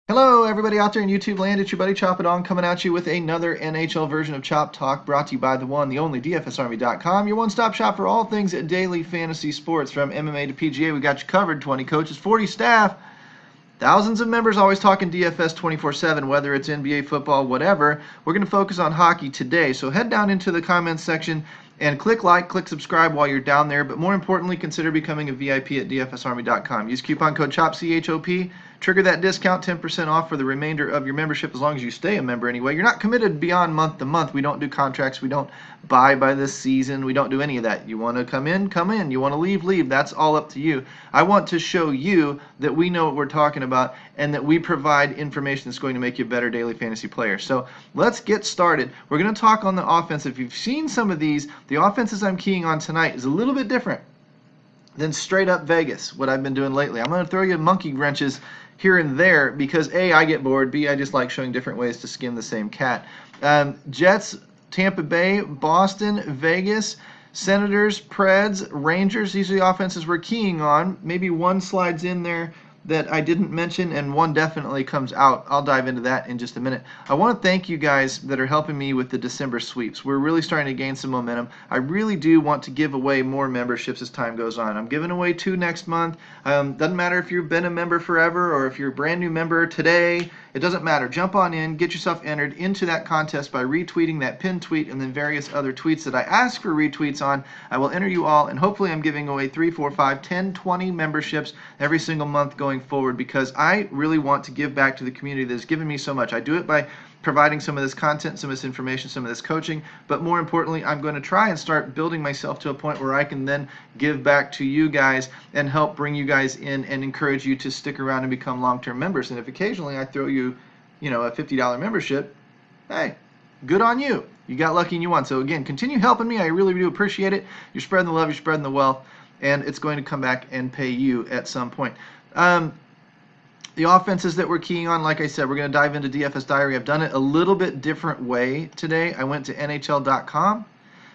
Hello, everybody out there in YouTube land. It's your buddy Chop It On coming at you with another NHL version of Chop Talk, brought to you by the one, the only DFSArmy.com, your one-stop shop for all things daily fantasy sports. From MMA to PGA, we got you covered. 20 coaches, 40 staff, thousands of members, always talking DFS 24/7, whether it's NBA, football, whatever. We're going to focus on hockey today, so head down into the comments section and click like, click subscribe while you're down there, but more importantly, consider becoming a VIP at DFSArmy.com. Use coupon code CHOP, C-H-O-P, trigger that discount, 10% off for the remainder of your membership, as long as you stay a member anyway. You're not committed beyond month to month. We don't do contracts. We don't buy by this season. We don't do any of that. You want to come in, come in. You want to leave, leave. That's all up to you. I want to show you that we know what we're talking about and that we provide information that's going to make you a better daily fantasy player. So let's get started. We're going to talk on the offense. If you've seen some of these, the offenses I'm keying on tonight is a little bit different than straight up Vegas, what I've been doing lately. I'm going to throw you monkey wrenches here and there because A, I get bored, B, I just like showing different ways to skin the same cat. Jets, Tampa Bay, Boston, Vegas, Senators, Preds, Rangers, these are the offenses we're keying on. Maybe one slides in there that I didn't mention, and one definitely comes out. I'll dive into that in just a minute. I want to thank you guys that are helping me with the December sweeps. We're really starting to gain some momentum. I really do want to give away more memberships as time goes on. I'm giving away 2 next month. Doesn't matter if you've been a member forever or if you're a brand new member today. It doesn't matter. Jump on in, get yourself entered into that contest by retweeting that pinned tweet and then various other tweets that I ask for retweets on. I will enter you all, and hopefully I'm giving away 3, 4, 5, 10, 20 memberships every single month going forward, because I really want to give back to the community that has given me so much. I do it by providing some of this content, some of this information, some of this coaching, but more importantly, I'm going to try and start building myself to a point where I can then give back to you guys and help bring you guys in and encourage you to stick around and become long-term members. And if occasionally I throw you, a $50 membership, hey, good on you. You got lucky and you won. So again, continue helping me. I really do appreciate it. You're spreading the love, you're spreading the wealth, and it's going to come back and pay you at some point. The offenses that we're keying on, like I said, we're going to dive into DFS Diary. I've done it a little bit different way today. I went to NHL.com,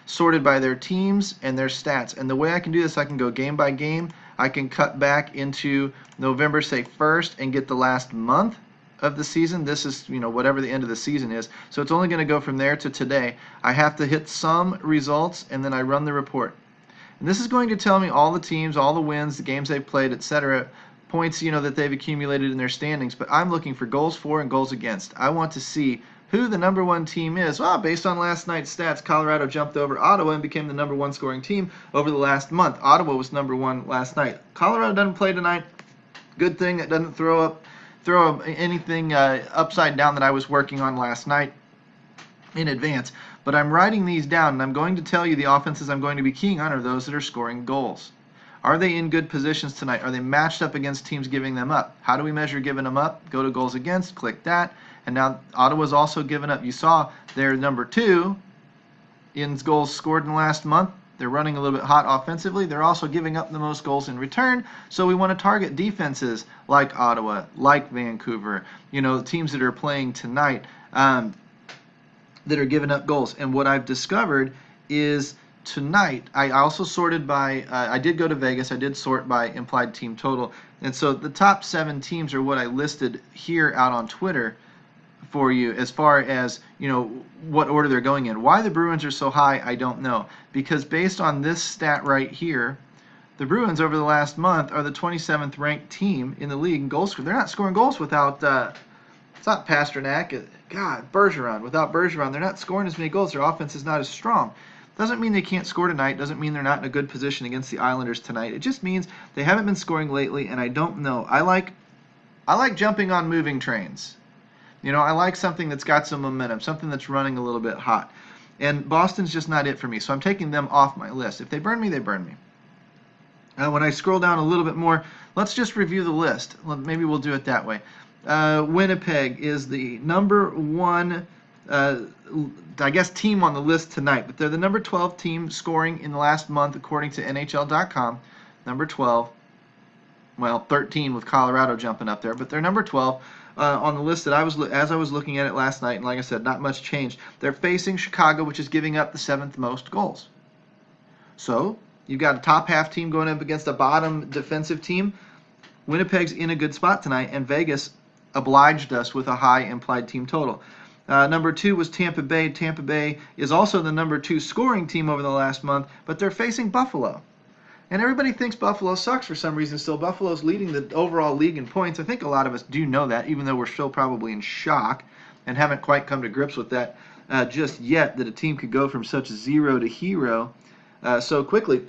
sorted by their teams and their stats. And the way I can do this, I can go game by game. I can cut back into November, say, 1st and get the last month of the season. This is, whatever the end of the season is. So it's only going to go from there to today. I have to hit some results, and then I run the report. And this is going to tell me all the teams, all the wins, the games they've played, etc., points, that they've accumulated in their standings, but I'm looking for goals for and goals against. I want to see who the number one team is. Well, based on last night's stats, Colorado jumped over Ottawa and became the number one scoring team over the last month. Ottawa was number one last night. Colorado doesn't play tonight. Good thing that doesn't throw anything upside down that I was working on last night in advance. But I'm writing these down, and I'm going to tell you the offenses I'm going to be keying on are those that are scoring goals. Are they in good positions tonight? Are they matched up against teams giving them up? How do we measure giving them up? Go to goals against, click that. And now Ottawa's also given up. You saw they're number 2 in goals scored in the last month. They're running a little bit hot offensively. They're also giving up the most goals in return. So we want to target defenses like Ottawa, like Vancouver, the teams that are playing tonight that are giving up goals. And what I've discovered is tonight, I also sorted by, I did go to Vegas, I did sort by implied team total, and so the top 7 teams are what I listed here out on Twitter for you as far as, what order they're going in. Why the Bruins are so high, I don't know, because based on this stat right here, the Bruins over the last month are the 27th ranked team in the league in goals. They're not scoring goals without, it's not Pasternak, Bergeron. Without Bergeron, they're not scoring as many goals. Their offense is not as strong. Doesn't mean they can't score tonight. Doesn't mean they're not in a good position against the Islanders tonight. It just means they haven't been scoring lately, and I don't know. I like jumping on moving trains. I like something that's got some momentum, something that's running a little bit hot. And Boston's just not it for me, so I'm taking them off my list. If they burn me, they burn me. When I scroll down a little bit more, let's just review the list. Maybe we'll do it that way. Winnipeg is the number 1 team on the list tonight, but they're the number 12 team scoring in the last month according to NHL.com. Number 12, well, 13 with Colorado jumping up there, but they're number 12 on the list that as I was looking at it last night, and like I said, not much changed. They're facing Chicago, which is giving up the 7th most goals. So you've got a top half team going up against a bottom defensive team. Winnipeg's in a good spot tonight, and Vegas obliged us with a high implied team total. Number 2 was Tampa Bay. Tampa Bay is also the number 2 scoring team over the last month, but they're facing Buffalo. And everybody thinks Buffalo sucks for some reason still. Buffalo's leading the overall league in points. I think a lot of us do know that, even though we're still probably in shock and haven't quite come to grips with that just yet, that a team could go from such zero to hero so quickly.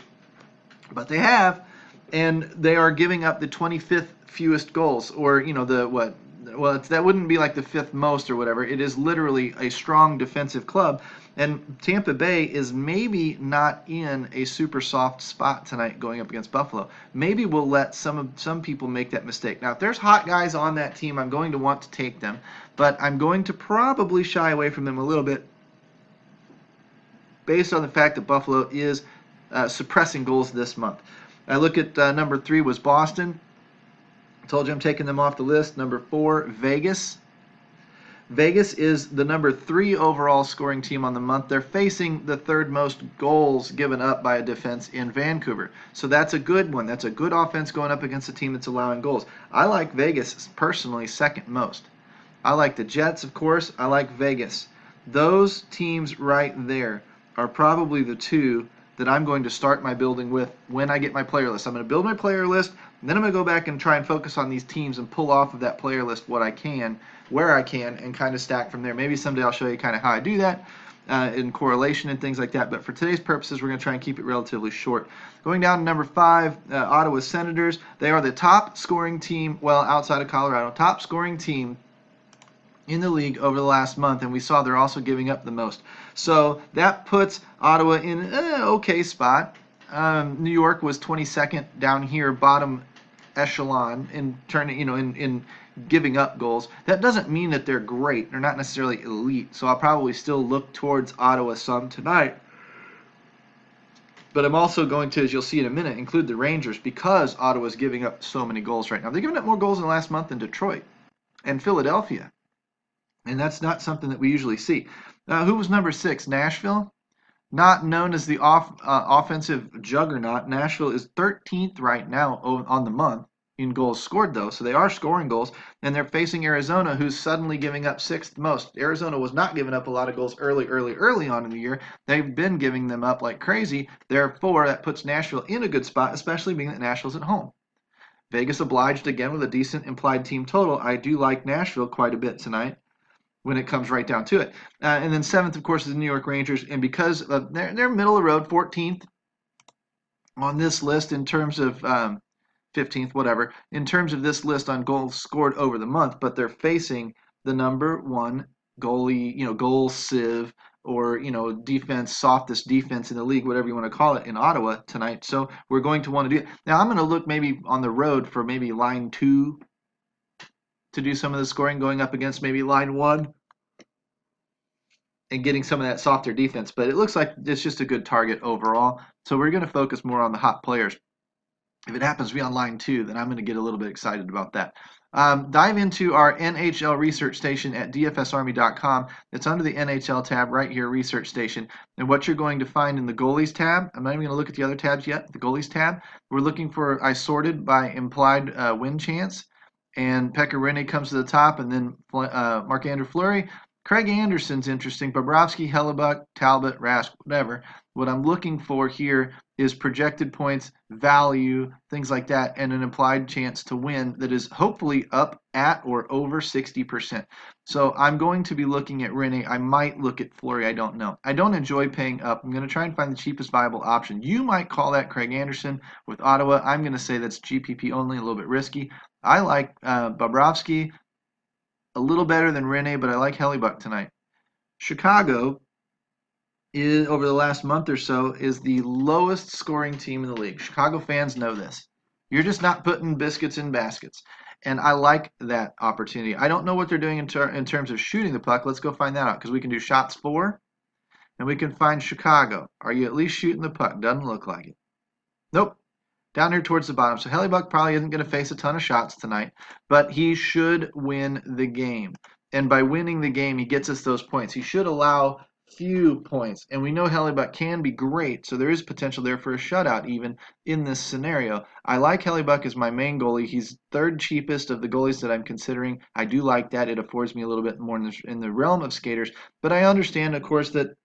But they have, and they are giving up the 25th fewest goals, or, you know, that wouldn't be like the 5th most or whatever. It is literally a strong defensive club. And Tampa Bay is maybe not in a super soft spot tonight going up against Buffalo. Maybe we'll let some people make that mistake. Now, if there's hot guys on that team, I'm going to want to take them, but I'm going to probably shy away from them a little bit based on the fact that Buffalo is suppressing goals this month. I look at number 3 was Boston. I told you I'm taking them off the list. Number 4, Vegas. Vegas is the number 3 overall scoring team on the month. They're facing the 3rd most goals given up by a defense in Vancouver. So that's a good one. That's a good offense going up against a team that's allowing goals. I like Vegas personally 2nd most. I like the Jets, of course. I like Vegas. Those teams right there are probably the 2 that I'm going to start my building with when I get my player list. I'm going to build my player list, and then I'm going to go back and try and focus on these teams and pull off of that player list what I can, where I can, and kind of stack from there. Maybe someday I'll show you kind of how I do that in correlation and things like that. But for today's purposes, we're going to try and keep it relatively short. Going down to number 5, Ottawa Senators. They are the top scoring team, well, outside of Colorado, top scoring team in the league over the last month, and we saw they're also giving up the most. So that puts Ottawa in an okay spot. New York was 22nd down here, bottom echelon in turning, in giving up goals. That doesn't mean that they're great. They're not necessarily elite. So I'll probably still look towards Ottawa some tonight. But I'm also going to, as you'll see in a minute, include the Rangers because Ottawa's giving up so many goals right now. They're giving up more goals in the last month than Detroit and Philadelphia. And that's not something that we usually see. Who was number 6? Nashville? Not known as the offensive juggernaut. Nashville is 13th right now on the month in goals scored, though. So they are scoring goals. And they're facing Arizona, who's suddenly giving up 6th most. Arizona was not giving up a lot of goals early on in the year. They've been giving them up like crazy. Therefore, that puts Nashville in a good spot, especially being that Nashville's at home. Vegas obliged again with a decent implied team total. I do like Nashville quite a bit tonight when it comes right down to it. And then 7th, of course, is the New York Rangers. And because of they're middle of the road, 14th on this list in terms of 15th, whatever, in terms of this list on goals scored over the month, but they're facing the number 1 goalie, goal sieve, or, defense, softest defense in the league, whatever you want to call it, in Ottawa tonight. So we're going to want to do it. Now, I'm going to look maybe on the road for maybe line 2 to do some of the scoring, going up against maybe line 1 and getting some of that softer defense. But it looks like it's just a good target overall. So we're going to focus more on the hot players. If it happens to be on line 2, then I'm going to get a little bit excited about that. Dive into our NHL research station at dfsarmy.com. It's under the NHL tab right here, research station. And what you're going to find in the goalies tab, I'm not even going to look at the other tabs yet, the goalies tab, we're looking for, I sorted by implied win chance. And Pekka Rinne comes to the top, and then Marc-Andre Fleury. Craig Anderson's interesting. Bobrovsky, Hellebuck, Talbot, Rask, whatever. What I'm looking for here is projected points, value, things like that, and an implied chance to win that is hopefully up at or over 60%. So I'm going to be looking at Rinne. I might look at Fleury. I don't know. I don't enjoy paying up. I'm going to try and find the cheapest viable option. You might call that Craig Anderson with Ottawa. I'm going to say that's GPP only, a little bit risky. I like Bobrovsky a little better than Rinne, but I like Hellebuck tonight. Chicago, over the last month or so, is the lowest scoring team in the league. Chicago fans know this. You're just not putting biscuits in baskets. And I like that opportunity. I don't know what they're doing in terms of shooting the puck. Let's go find that out, because we can do shots for, and we can find Chicago. Are you at least shooting the puck? Doesn't look like it. Nope. Down here towards the bottom. So Hellebuck probably isn't going to face a ton of shots tonight, but he should win the game. And by winning the game, he gets us those points. He should allow few points. And we know Hellebuck can be great, so there is potential there for a shutout even in this scenario. I like Hellebuck as my main goalie. He's third cheapest of the goalies that I'm considering. I do like that. It affords me a little bit more in the realm of skaters. But I understand, of course, that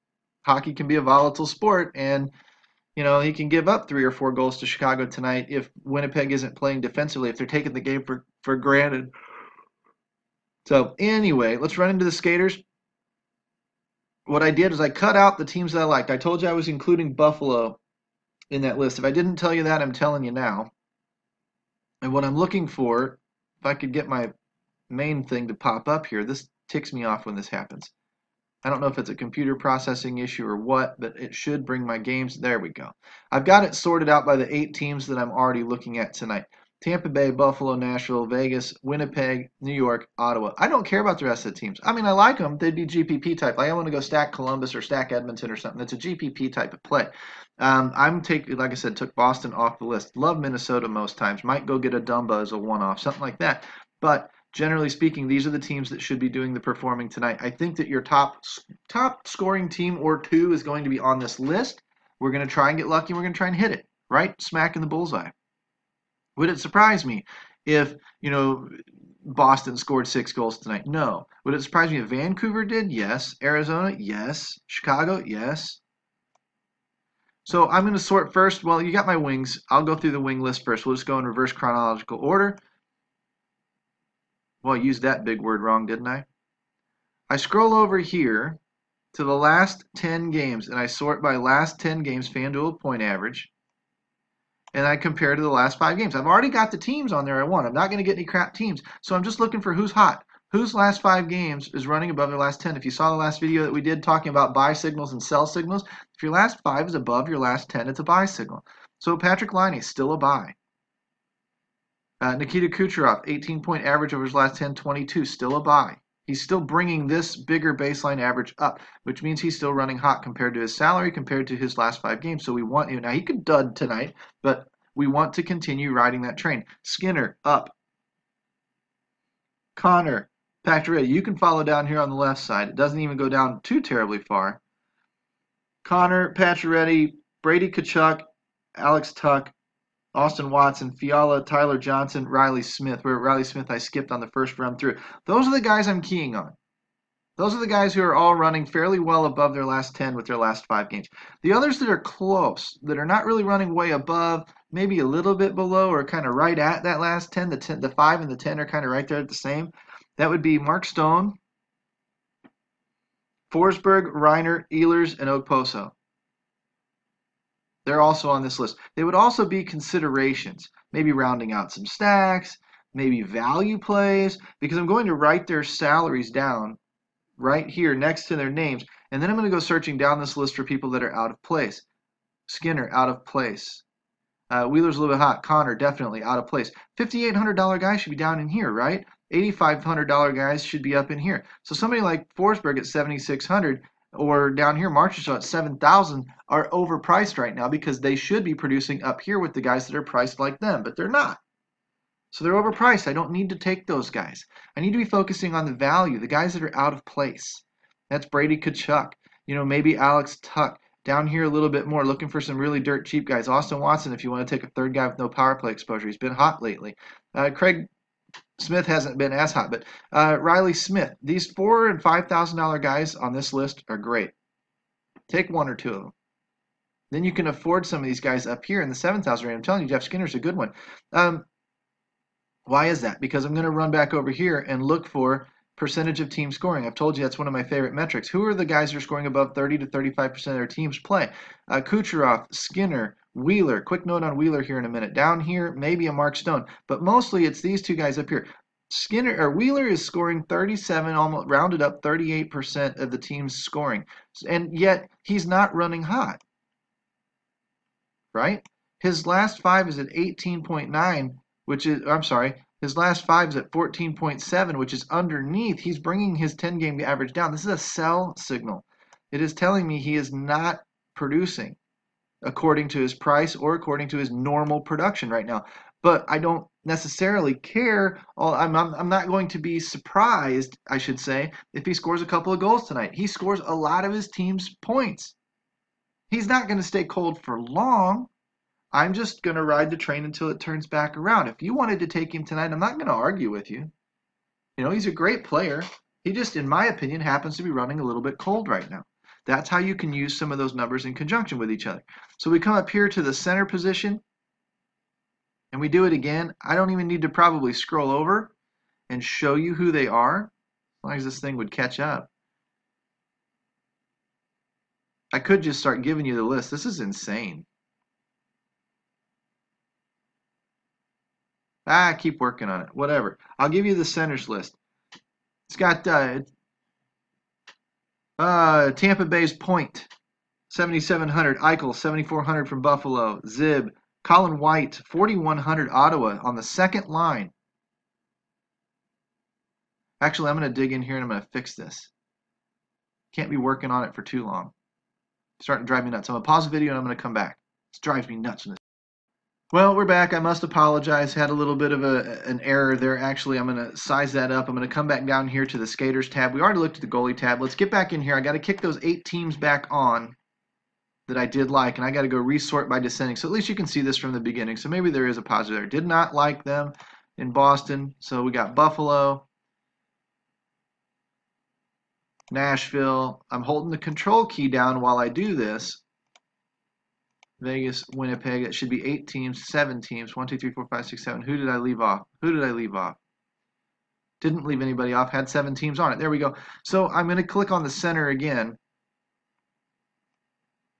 hockey can be a volatile sport, and he can give up 3 or 4 goals to Chicago tonight if Winnipeg isn't playing defensively, if they're taking the game for granted. So anyway, let's run into the skaters. What I did is I cut out the teams that I liked. I told you I was including Buffalo in that list. If I didn't tell you that, I'm telling you now. And what I'm looking for, if I could get my main thing to pop up here, this ticks me off when this happens. I don't know if it's a computer processing issue or what, but it should bring my games. There we go. I've got it sorted out by the 8 teams that I'm already looking at tonight. Tampa Bay, Buffalo, Nashville, Vegas, Winnipeg, New York, Ottawa. I don't care about the rest of the teams. I mean, I like them. They'd be GPP type. I want to go stack Columbus or stack Edmonton or something. That's a GPP type of play. I'm taking, like I said, took Boston off the list. Love Minnesota most times. Might go get a Dumba as a one-off, something like that. But generally speaking, these are the teams that should be doing the performing tonight. I think that your top scoring team or 2 is going to be on this list. We're going to try and get lucky. We're going to try and hit it right smack in the bullseye. Would it surprise me if, Boston scored 6 goals tonight? No. Would it surprise me if Vancouver did? Yes. Arizona? Yes. Chicago? Yes. So I'm going to sort first. Well, you got my wings. I'll go through the wing list first. We'll just go in reverse chronological order. Well, I used that big word wrong, didn't I? I scroll over here to the last 10 games, and I sort by last 10 games Fanduel point average. And I compare to the last 5 games. I've already got the teams on there I want. I'm not going to get any crap teams. So I'm just looking for who's hot. Whose last 5 games is running above their last 10? If you saw the last video that we did talking about buy signals and sell signals, if your last 5 is above your last 10, it's a buy signal. So Patrick Laine is still a buy. Nikita Kucherov, 18-point average over his last 10, 22, still a buy. He's still bringing this bigger baseline average up, which means he's still running hot compared to his salary, compared to his last 5 games. So we want him. Now, he could dud tonight, but we want to continue riding that train. Skinner, up. Connor, Pacioretty, you can follow down here on the left side. It doesn't even go down too terribly far. Connor, Pacioretty, Brady Tkachuk, Alex Tuch, Austin Watson, Fiala, Tyler Johnson, Riley Smith. Where Riley Smith I skipped on the first run through. Those are the guys I'm keying on. Those are the guys who are all running fairly well above their last 10 with their last 5 games. The others that are close, that are not really running way above, maybe a little bit below or kind of right at that last 10, the 5 and the 10 are kind of right there at the same. That would be Mark Stone, Forsberg, Reiner, Ehlers, and Okposo. They're also on this list. They would also be considerations, maybe rounding out some stacks, maybe value plays, because I'm going to write their salaries down right here next to their names, and then I'm going to go searching down this list for people that are out of place. Skinner, out of place. Wheeler's a little bit hot. Connor, definitely out of place. $5,800 guys should be down in here, right? $8,500 guys should be up in here. So somebody like Forsberg at $7,600 or down here, Marchessault at $7,000 are overpriced right now because they should be producing up here with the guys that are priced like them, but they're not. So they're overpriced. I don't need to take those guys. I need to be focusing on the value, the guys that are out of place. That's Brady Tkachuk, maybe Alex Tuch. Down here a little bit more, looking for some really dirt cheap guys. Austin Watson, if you want to take a third guy with no power play exposure. He's been hot lately. Craig Smith hasn't been as hot, but Riley Smith. These $4,000 and $5,000 guys on this list are great. Take 1 or 2 of them. Then you can afford some of these guys up here in the 7,000 range. I'm telling you, Jeff Skinner's a good one. Why is that? Because I'm going to run back over here and look for percentage of team scoring. I've told you that's one of my favorite metrics. Who are the guys who are scoring above 30 to 35% of their team's play? Kucherov, Skinner, Wheeler. Quick note on Wheeler here in a minute. Down here, maybe a Mark Stone, but mostly it's these 2 guys up here. Wheeler is scoring 37, almost rounded up 38% of the team's scoring, and yet he's not running hot, right? His last 5 is at 18.9, which is, I'm sorry, his last 5 is at 14.7, which is underneath. He's bringing his 10-game average down. This is a sell signal. It is telling me he is not producing according to his price or according to his normal production right now. But I don't necessarily care. I'm not going to be surprised, I should say, if he scores a couple of goals tonight. He scores a lot of his team's points. He's not going to stay cold for long. I'm just going to ride the train until it turns back around. If you wanted to take him tonight, I'm not going to argue with you. You know, he's a great player. He just, in my opinion, happens to be running a little bit cold right now. That's how you can use some of those numbers in conjunction with each other. So we come up here to the center position, and we do it again. I don't even need to probably scroll over and show you who they are, as long as this thing would catch up. I could just start giving you the list. This is insane. Keep working on it. Whatever. I'll give you the centers list. It's got Tampa Bay's Point, 7,700. Eichel, 7,400 from Buffalo. Zib. Colin White, 4,100 Ottawa on the second line. Actually, I'm going to dig in here and I'm going to fix this. Can't be working on it for too long. It's starting to drive me nuts. I'm going to pause the video and I'm going to come back. This drives me nuts. Well, we're back. I must apologize. Had a little bit of an error there. Actually, I'm going to size that up. I'm going to come back down here to the skaters tab. We already looked at the goalie tab. Let's get back in here. I got to kick those 8 teams back on that I did like, and I got to go resort by descending. So at least you can see this from the beginning. So maybe there is a positive there. Did not like them in Boston. So we got Buffalo, Nashville. I'm holding the control key down while I do this. Vegas, Winnipeg. It should be 8 teams, 7 teams. 1, 2, 3, 4, 5, 6, 7. Who did I leave off? Who did I leave off? Didn't leave anybody off. Had 7 teams on it. There we go. So I'm going to click on the center again.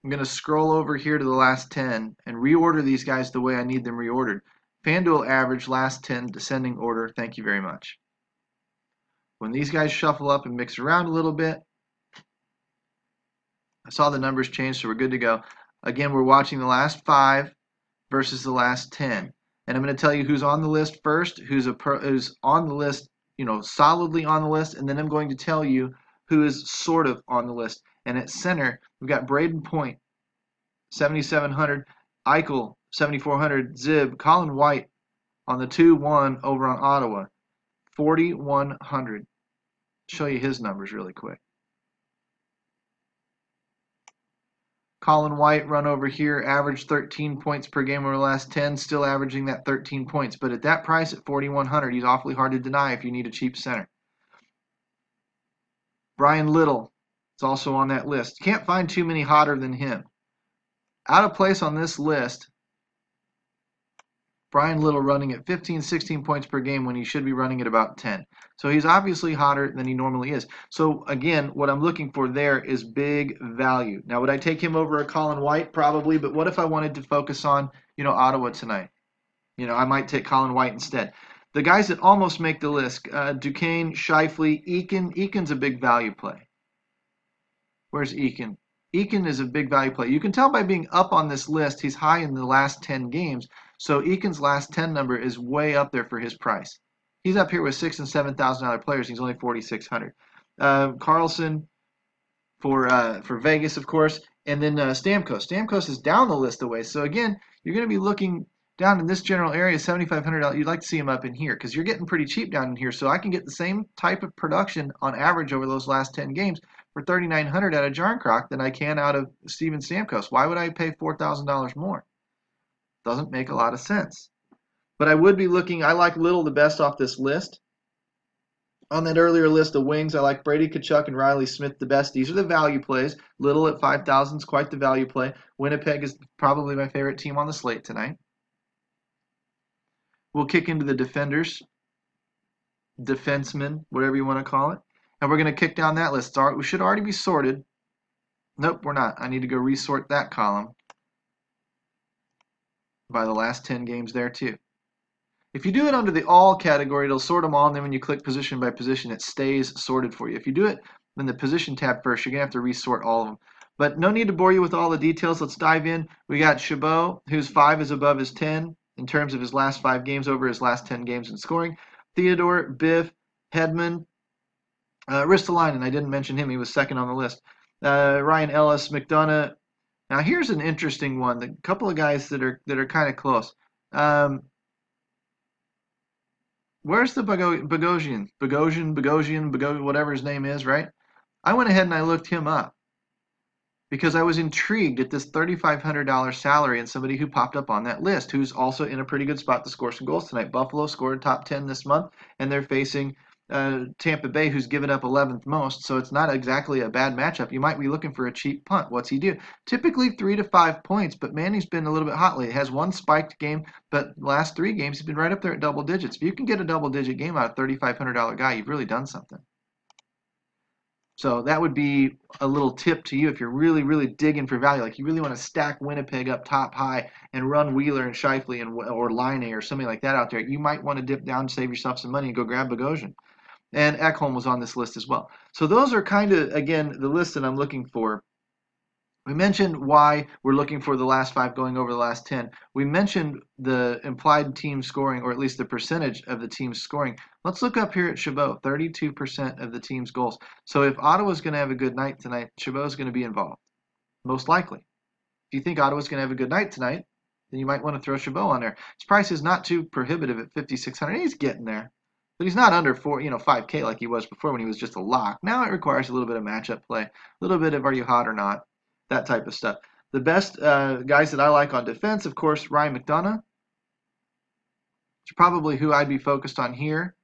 I'm going to scroll over here to the last 10 and reorder these guys the way I need them reordered. Fanduel average, last 10, descending order. Thank you very much. When these guys shuffle up and mix around a little bit, I saw the numbers change, so we're good to go. Again, we're watching the last 5 versus the last 10. And I'm going to tell you who's on the list first, who's on the list, you know, solidly on the list, and then I'm going to tell you who is sort of on the list. And at center, we've got Braden Point, 7,700, Eichel, 7,400, Zib, Colin White on the 2-1 over on Ottawa, 4,100. Show you his numbers really quick. Colin White run over here, averaged 13 points per game over the last 10, still averaging that 13 points. But at that price, at 4,100, he's awfully hard to deny if you need a cheap center. Brian Little is also on that list. Can't find too many hotter than him. Out of place on this list, Brian Little running at 15, 16 points per game when he should be running at about 10. So he's obviously hotter than he normally is. So again, what I'm looking for there is big value. Now, would I take him over a Colin White? Probably, but what if I wanted to focus on, you know, Ottawa tonight? You know, I might take Colin White instead. The guys that almost make the list, Duquesne, Scheifele, Eakin. Eakin's a big value play. Where's Eakin? Eakin is a big value play. You can tell by being up on this list, he's high in the last 10 games. So Eakin's last 10 number is way up there for his price. He's up here with $6,000 and $7,000 players. He's only 4,600. Carlson for Vegas, of course, and then Stamkos. Stamkos is down the list away. So again, you're going to be looking down in this general area, $7,500. You'd like to see him up in here because you're getting pretty cheap down in here. So I can get the same type of production on average over those last 10 games for $3,900 out of Jarnkrok than I can out of Steven Stamkos. Why would I pay $4,000 more? Doesn't make a lot of sense. But I would be looking, I like Little the best off this list. On that earlier list of wings, I like Brady Tkachuk and Riley Smith the best. These are the value plays. Little at 5,000 is quite the value play. Winnipeg is probably my favorite team on the slate tonight. We'll kick into the defenders, defensemen, whatever you want to call it. And we're going to kick down that list. We should already be sorted. Nope, we're not. I need to go resort that column by the last 10 games there too. If you do it under the all category, it'll sort them all, and then when you click position by position, it stays sorted for you. If you do it in the position tab first, you're going to have to resort all of them. But no need to bore you with all the details. Let's dive in. We got Chabot, whose 5 is above his 10 in terms of his last 5 games over his last 10 games in scoring. Theodore, Biff, Hedman, Ristolainen, I didn't mention him. He was second on the list. Ryan Ellis, McDonough. Now here's an interesting one. A couple of guys that are kind of close. where's the Bogosian, whatever his name is, right? I went ahead and I looked him up because I was intrigued at this $3,500 salary and somebody who popped up on that list who's also in a pretty good spot to score some goals tonight. Buffalo scored top 10 this month, and they're facing Tampa Bay, who's given up 11th most, so it's not exactly a bad matchup. You might be looking for a cheap punt. What's he do? Typically 3 to 5 points, but man, he's been a little bit hot lately. He has one spiked game, but last 3 games he's been right up there at double digits. If you can get a double-digit game out of a $3,500 guy, you've really done something. So that would be a little tip to you if you're really, really digging for value. Like you really want to stack Winnipeg up top high and run Wheeler and Scheifele or Line or something like that out there. You might want to dip down, save yourself some money, and go grab Bogosian. And Ekholm was on this list as well. So those are kind of, again, the list that I'm looking for. We mentioned why we're looking for the last 5 going over the last 10. We mentioned the implied team scoring, or at least the percentage of the team's scoring. Let's look up here at Chabot, 32% of the team's goals. So if Ottawa's going to have a good night tonight, Chabot's going to be involved, most likely. If you think Ottawa's going to have a good night tonight, then you might want to throw Chabot on there. His price is not too prohibitive at $5,600. He's getting there. But he's not under 5K like he was before when he was just a lock. Now it requires a little bit of matchup play, a little bit of are you hot or not, that type of stuff. The best guys that I like on defense, of course, Ryan McDonough. It's probably who I'd be focused on here.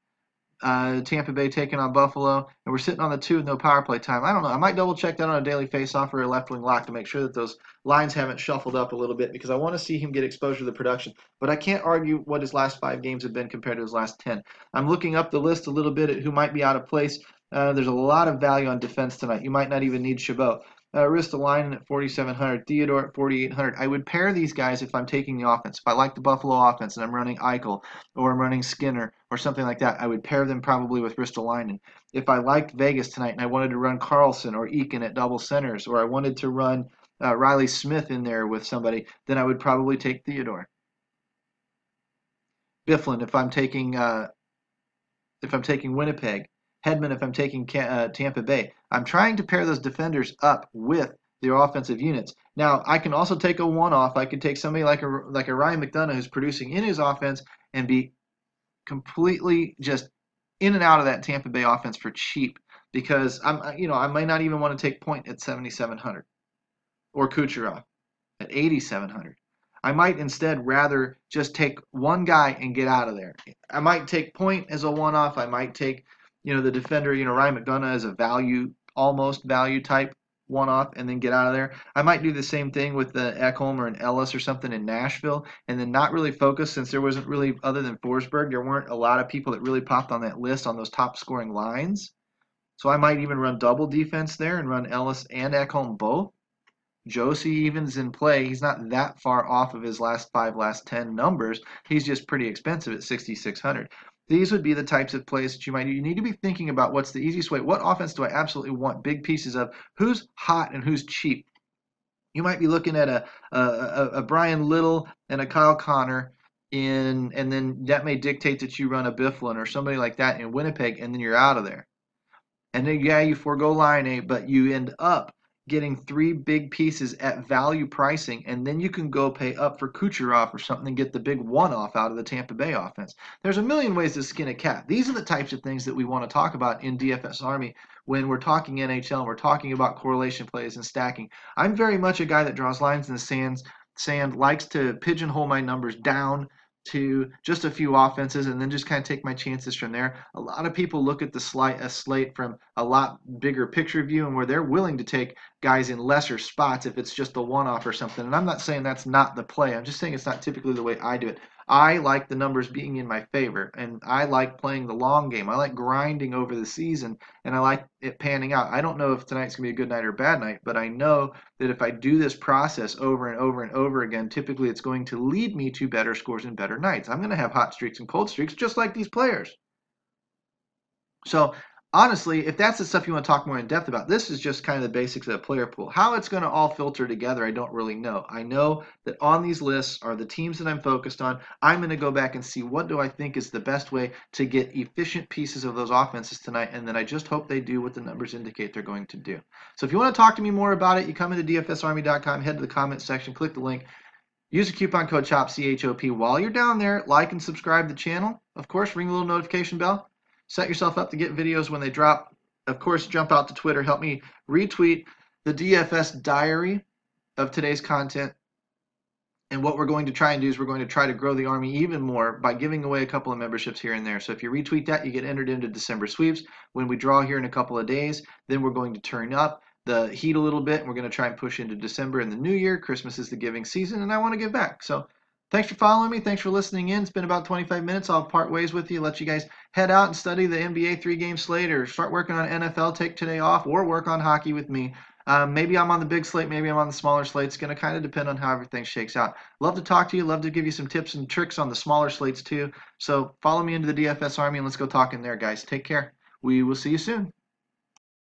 Tampa Bay taking on Buffalo, and we're sitting on the 2 with no power play time. I don't know. I might double check that on a daily face-off or a left-wing lock to make sure that those lines haven't shuffled up a little bit because I want to see him get exposure to the production. But I can't argue what his last 5 games have been compared to his last 10. I'm looking up the list a little bit at who might be out of place. There's a lot of value on defense tonight. You might not even need Chabot. Ristolainen at 4,700, Theodore at 4,800. I would pair these guys if I'm taking the offense. If I like the Buffalo offense and I'm running Eichel or I'm running Skinner or something like that, I would pair them probably with Ristolainen. If I liked Vegas tonight and I wanted to run Carlson or Eakin at double centers, or I wanted to run Riley Smith in there with somebody, then I would probably take Theodore. Byfuglien if I'm taking Winnipeg. Hedman if I'm taking Tampa Bay. I'm trying to pair those defenders up with their offensive units. Now, I can also take a one-off. I could take somebody like a Ryan McDonough who's producing in his offense and be completely just in and out of that Tampa Bay offense for cheap because I might not even want to take Point at 7,700 or Kucherov at 8,700. I might instead rather just take one guy and get out of there. I might take Point as a one-off. I might take the defender, Ryan McDonough as a almost value type one-off and then get out of there. I might do the same thing with the Ekholm or an Ellis or something in Nashville and then not really focus since there wasn't really, other than Forsberg, there weren't a lot of people that really popped on that list on those top scoring lines. So I might even run double defense there and run Ellis and Ekholm both. Josie even's in play. He's not that far off of his last 10 numbers. He's just pretty expensive at 6,600. These would be the types of plays that you might do. You need to be thinking about what's the easiest way. What offense do I absolutely want big pieces of? Who's hot and who's cheap? You might be looking at a Brian Little and a Kyle Connor and then that may dictate that you run a Byfuglien or somebody like that in Winnipeg, and then you're out of there. And then, you forego Line, but you end up getting 3 big pieces at value pricing, and then you can go pay up for Kucherov or something and get the big one-off out of the Tampa Bay offense. There's a million ways to skin a cat. These are the types of things that we want to talk about in DFS Army when we're talking NHL and we're talking about correlation plays and stacking. I'm very much a guy that draws lines in the sand, likes to pigeonhole my numbers down to just a few offenses and then just kind of take my chances from there. A lot of people look at the slate from a lot bigger picture view and where they're willing to take guys in lesser spots if it's just a one-off or something. And I'm not saying that's not the play. I'm just saying it's not typically the way I do it. I like the numbers being in my favor, and I like playing the long game. I like grinding over the season, and I like it panning out. I don't know if tonight's going to be a good night or a bad night, but I know that if I do this process over and over and over again, typically it's going to lead me to better scores and better nights. I'm going to have hot streaks and cold streaks just like these players. So honestly, if that's the stuff you want to talk more in depth about, this is just kind of the basics of the player pool. How it's going to all filter together, I don't really know. I know that on these lists are the teams that I'm focused on. I'm going to go back and see what do I think is the best way to get efficient pieces of those offenses tonight, and then I just hope they do what the numbers indicate they're going to do. So if you want to talk to me more about it, you come into dfsarmy.com, head to the comments section, click the link. Use the coupon code CHOP, C-H-O-P. While you're down there, like and subscribe to the channel. Of course, ring the little notification bell. Set yourself up to get videos when they drop. Of course, jump out to Twitter. Help me retweet the DFS diary of today's content. And what we're going to try and do is we're going to try to grow the Army even more by giving away a couple of memberships here and there. So if you retweet that, you get entered into December sweeps. When we draw here in a couple of days, then we're going to turn up the heat a little bit. And we're going to try and push into December and the new year. Christmas is the giving season, and I want to give back. So thanks for following me. Thanks for listening in. It's been about 25 minutes. I'll part ways with you, let you guys head out and study the NBA 3-game slate or start working on NFL, take today off, or work on hockey with me. Maybe I'm on the big slate, maybe I'm on the smaller slate. It's going to kind of depend on how everything shakes out. Love to talk to you. Love to give you some tips and tricks on the smaller slates too. So follow me into the DFS Army and let's go talk in there, guys. Take care. We will see you soon.